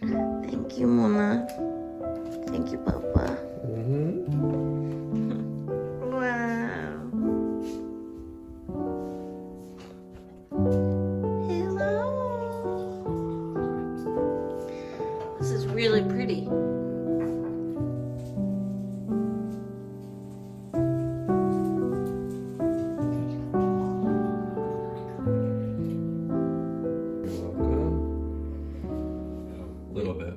Thank you, Mona. Thank you, Papa. Wow. Hello. This is really pretty. Little bit.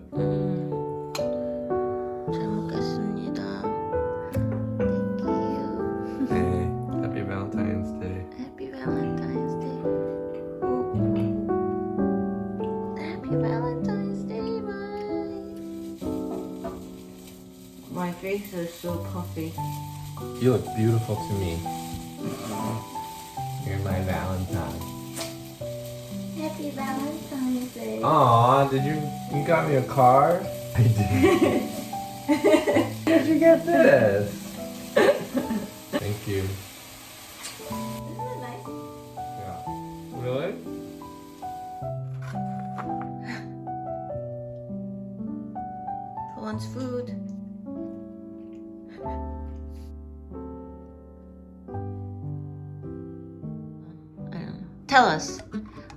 잘 먹겠습니다. Thank you. Hey, happy Valentine's Day. Happy Valentine's Day. Ooh. Happy Valentine's Day, bye. My face is so puffy. You look beautiful to me. You're my Valentine. Happy Valentine's Day. Aw, you got me a car? I did. Where'd you get this? Thank you. Isn't it nice? Yeah. Really? Who wants food? I don't know. Tell us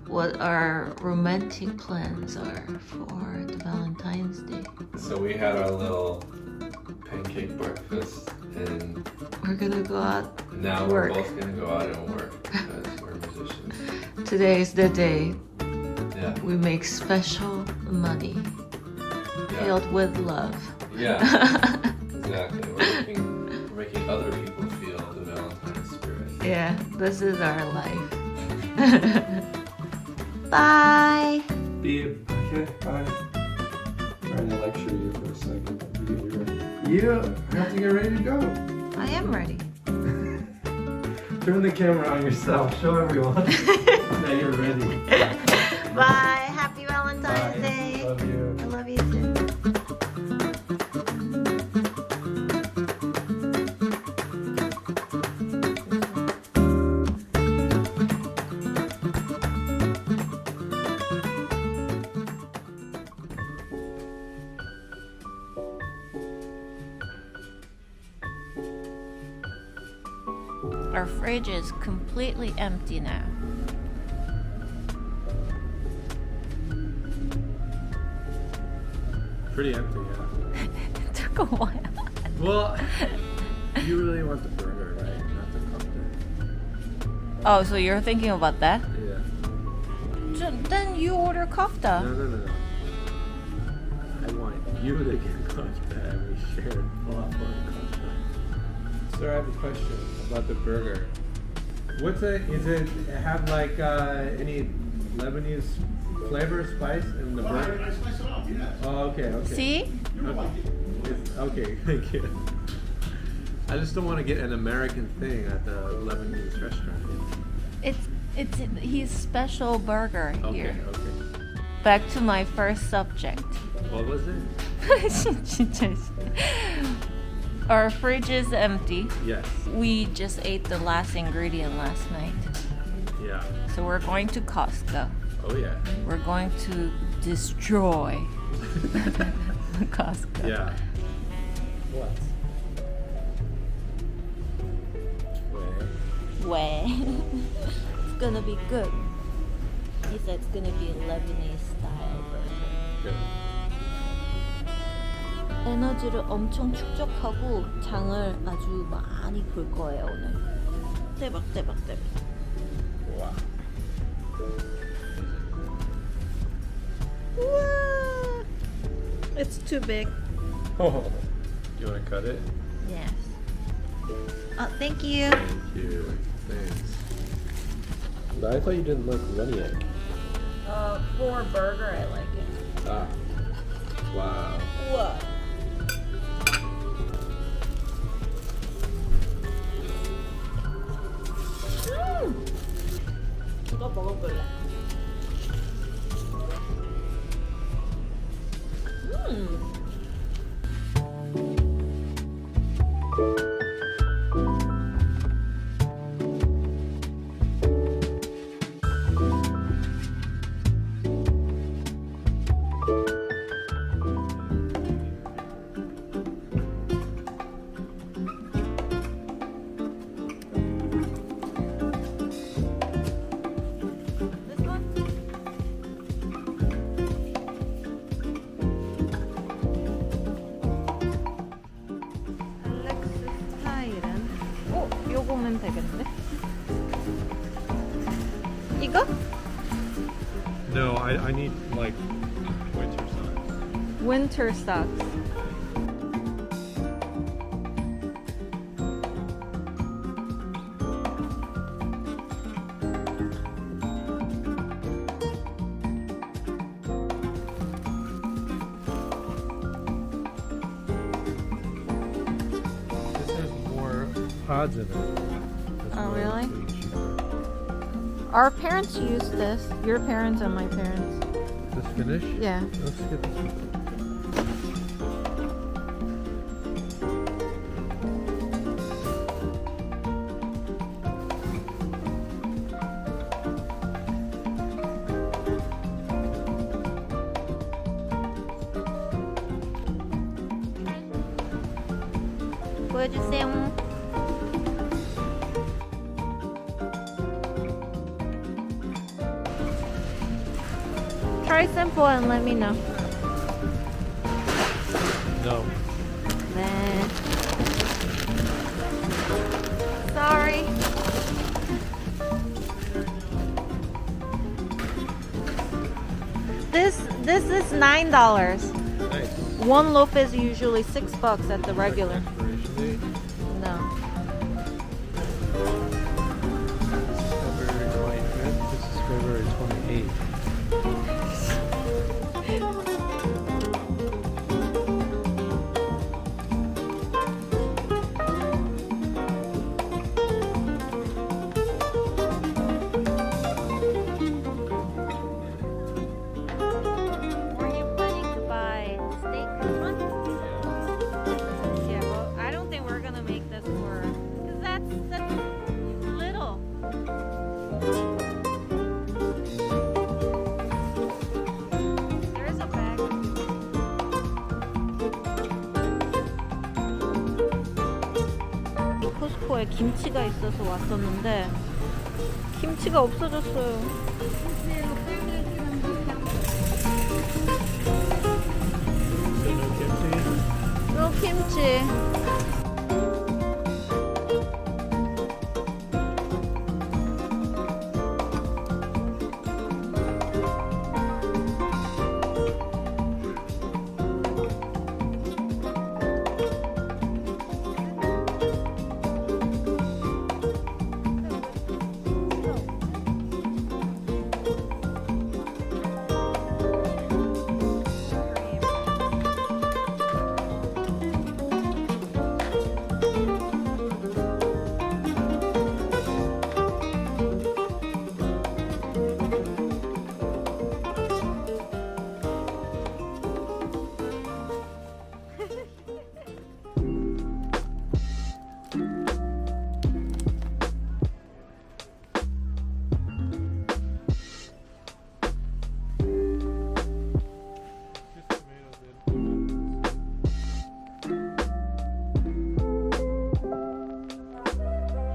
what our romantic plans are for the Valentine's Day. So we had our little pancake breakfast and We're gonna go out. now Work. we're both gonna go out and work because we're musicians. Today is the day Yeah. we make special money Yeah. filled with love. Yeah. Exactly. We're making other people feel the Valentine spirit. Yeah, this is our life. Bye. Okay, bye. I'm trying to lecture you for a second. You have to get ready to go. I am ready. Turn the camera on yourself. Show everyone that you're ready. Bye. Happy Valentine's Bye. Day. Love you. I love you too. Our fridge is completely empty now. Pretty empty, yeah. It took a while. Well, you really want the burger, right? Not the kofta. Oh, so you're thinking about that? Yeah. Then you order kofta. No. I want you to get kofta and we share falafel and kofta. Sir, I have a question about the burger. Is it have like any Lebanese flavor, spice in the burger? I slice it off, yeah. Oh, okay. See? Okay, thank you. I just don't want to get an American thing at the Lebanese restaurant. It's his special burger Okay, here. okay. Back to my first subject. What was it? 진짜. Our fridge is empty. Yes. We just ate the last ingredient last night. Yeah. So we're going to Costco. Oh yeah. We're going to destroy Costco. Yeah. What? Wait. Way. It's gonna be good. He said it's gonna be a Lebanese style burger. Good. 에너지를 엄청 축적하고 장을 아주 많이 볼 거예요 오늘. 대박. Wow. 우와. It's too big. Oh. You want to cut it? Yes. Oh, thank you. Thank you. Thanks. But I thought you didn't like runny egg. For burger, I like it. Ah. Wow. 우와. 이거 먹어볼래. No, I need like winter socks. Winter socks. This has more pods in it. That's Oh, why really? it's way cheaper. Our parents used this. Your parents and my parents. This finish? Yeah. Let's get this one. 보여주세요. Try sample and let me know. No. 네. Sorry. This is $9. Nice. One loaf is usually $6 at the regular. Expiration date? No. This is February 25th. This is February 28th. Were you planning to buy steak this month? Yeah, well, I don't think we're gonna make this for, because that's little. There's a bag. 코스트코에 김치가 있어서 왔었는데 김치가 없어졌어요. So no kimchi? 요 김치.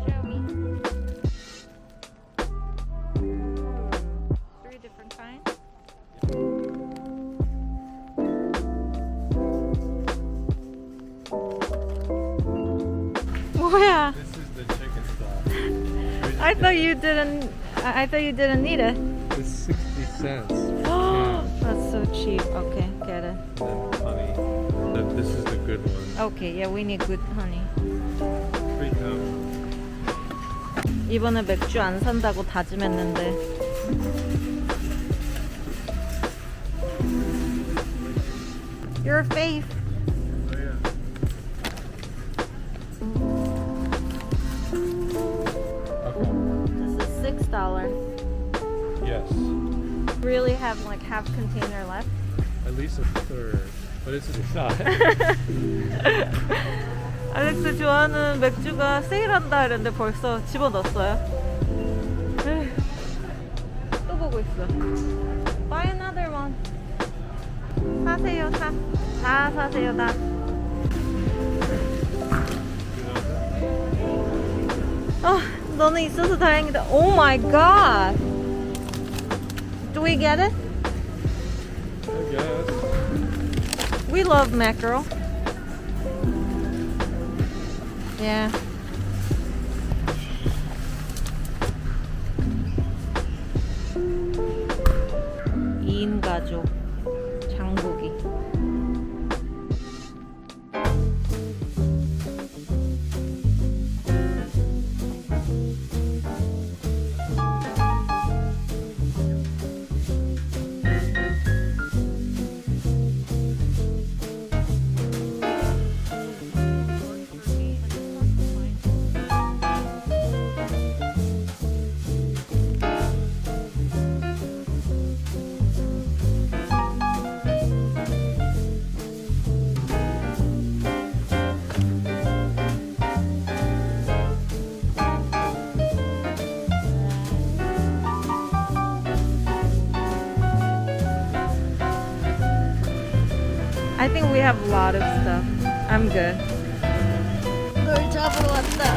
Show me. 3 different kinds. 뭐야? This is the chicken stock. I thought you didn't. I thought you didn't need it. It's 60 cents. That's so cheap. Okay, get it. And then honey. This is the good one. Okay, yeah, we need good honey. Free come. 이번에 맥주 안 산다고 다짐했는데. Your fave. Oh, yeah. Okay. This is $6. Yes. Really have like half container left. At least a third. But it's a shot. 알렉스 좋아하는 맥주가 세일한다 이랬는데 벌써 집어넣었어요. 에휴, 또 보고 있어. Buy another one. 사세요, 다. 다 사세요, 다. 아, 너는 있어서 다행이다. Oh my god. Do we get it? I guess. We love mackerel. Yeah. 가족 장보기. I think we have a lot of stuff. I'm good. 널 잡으러 왔다.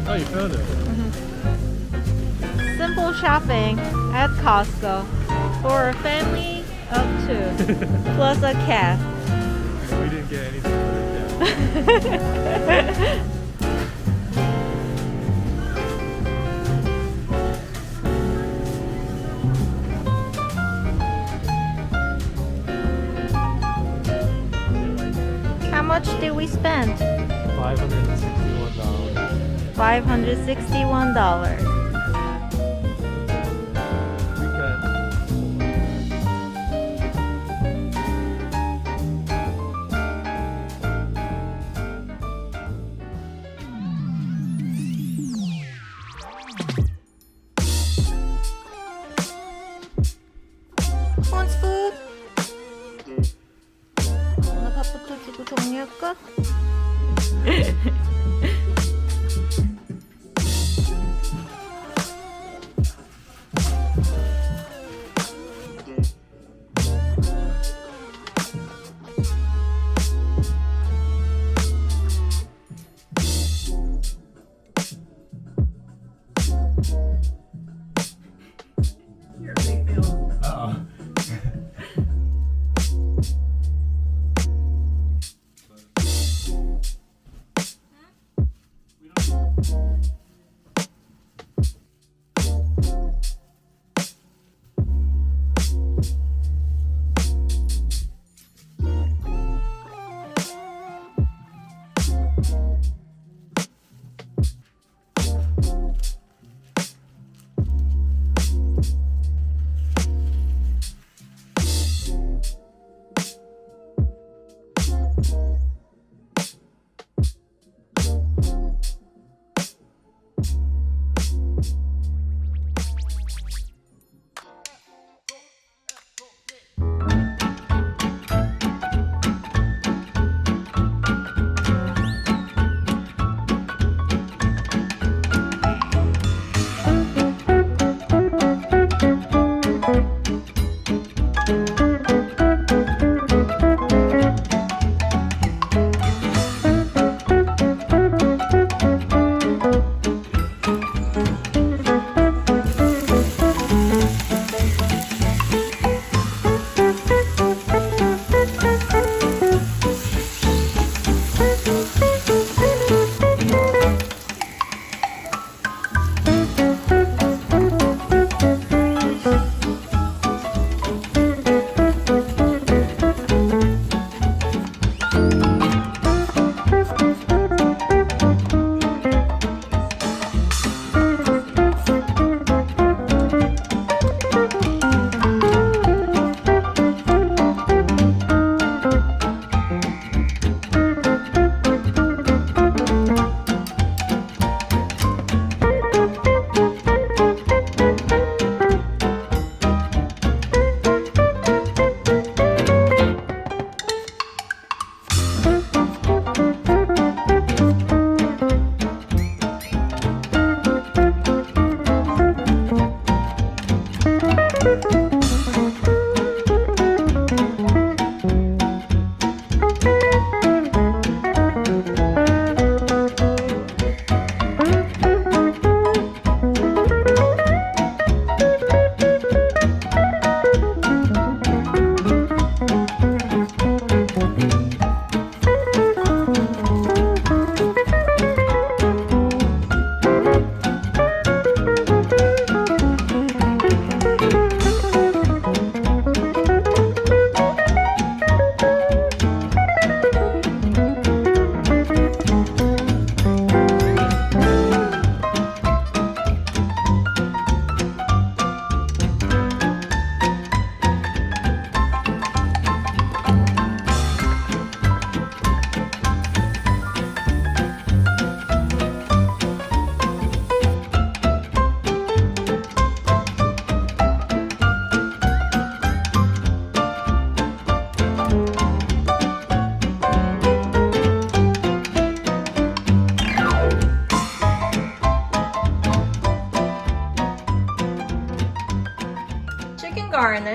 Oh, you found it. Simple shopping at Costco for a family of 2 plus a cat. We didn't get anything for the cat. How much did we spend? $561. $561. Wants food? 오늘 밥부터 주고 정리할까?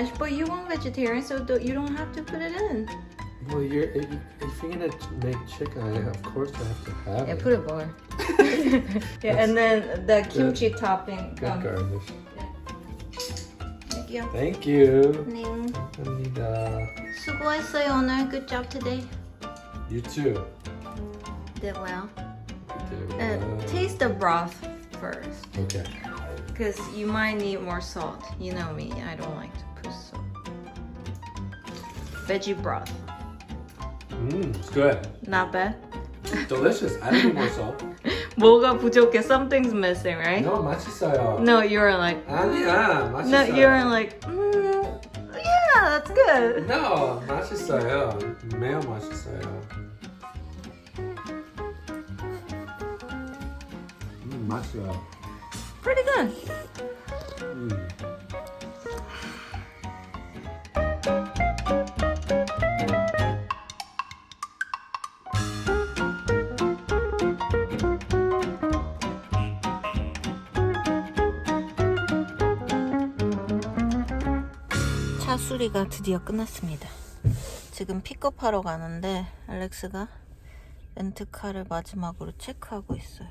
fish, but you want vegetarian, so you don't have to put it in. Well, if you're gonna make chicken, of course I have to have Yeah, it. put it more. Yeah, and then the kimchi topping. Good garnish. Thank you. Thank you. 네. 감사합니다. 수고했어요 오늘. Good job today. You too. Did well. You did well. Taste the broth first, Okay. because you might need more salt. You know me, I don't like to put salt. Veggie broth. It's good. Not bad. Delicious. I don't need more salt. 뭐가 부족해? Something's missing, right? No, 맛있어요. No, you're like. 아니야, 맛있어요. No, you're like. Yeah, that's good. No, 맛있어요. 매우 맛있어요. 맛있어요. Pretty good. 차 수리가 드디어 끝났습니다. 지금 픽업하러 가는데 알렉스가 렌트카를 마지막으로 체크하고 있어요.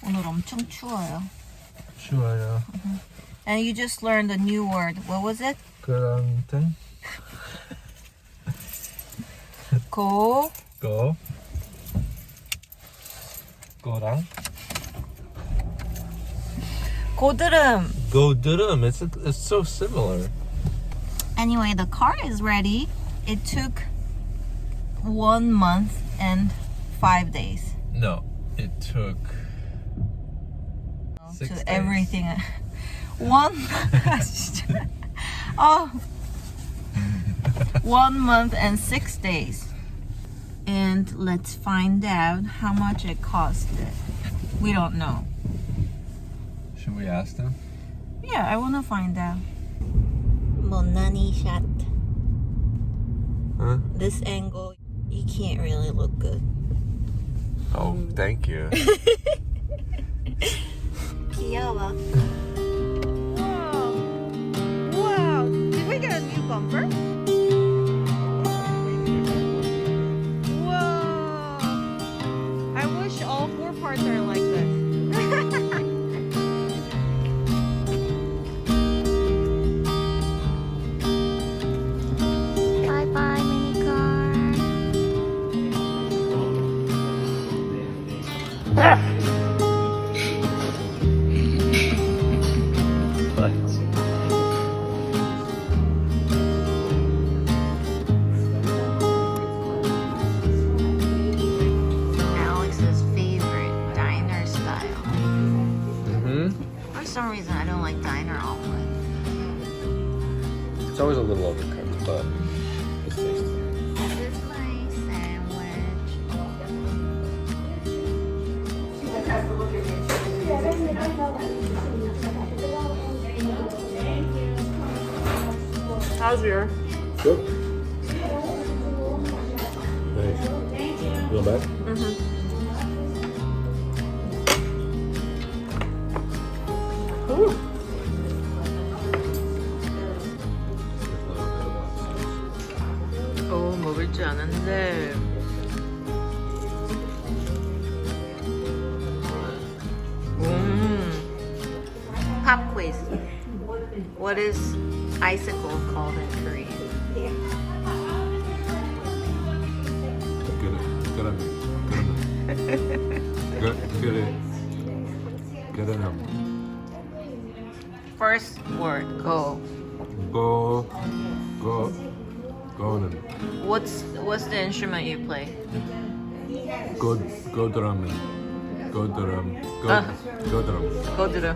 오늘 엄청 추워요. 추워요. And you just learned a new word. What was it? 그런 땡. 고. 고랑. 고드름. 고드름. It's so similar. Anyway, the car is ready. It took 1 month and 5 days. No, it took 6 to days. everything. One. Oh. 1 month and 6 days. And let's find out how much it costed. We don't know. Should we ask them? Yeah, I want to find out. Monani shot. Huh? This angle, you can't really look good. Oh, thank you. 귀여워. Wow. Wow. Did we get a new bumper? Whoa. I wish all 4 parts are like this. Bye bye, mini car. Alex's favorite diner style. For some reason, I don't like diner omelet. It's always a little overcooked, but it's tasty. This is my sandwich. How's yours? Good. Nice. You want back? 먹을 줄 아는데. Pop quiz. What is icicle called in Korean? First word, go. Go는. What's the instrument you play? Go drum. Go drum. Go drum.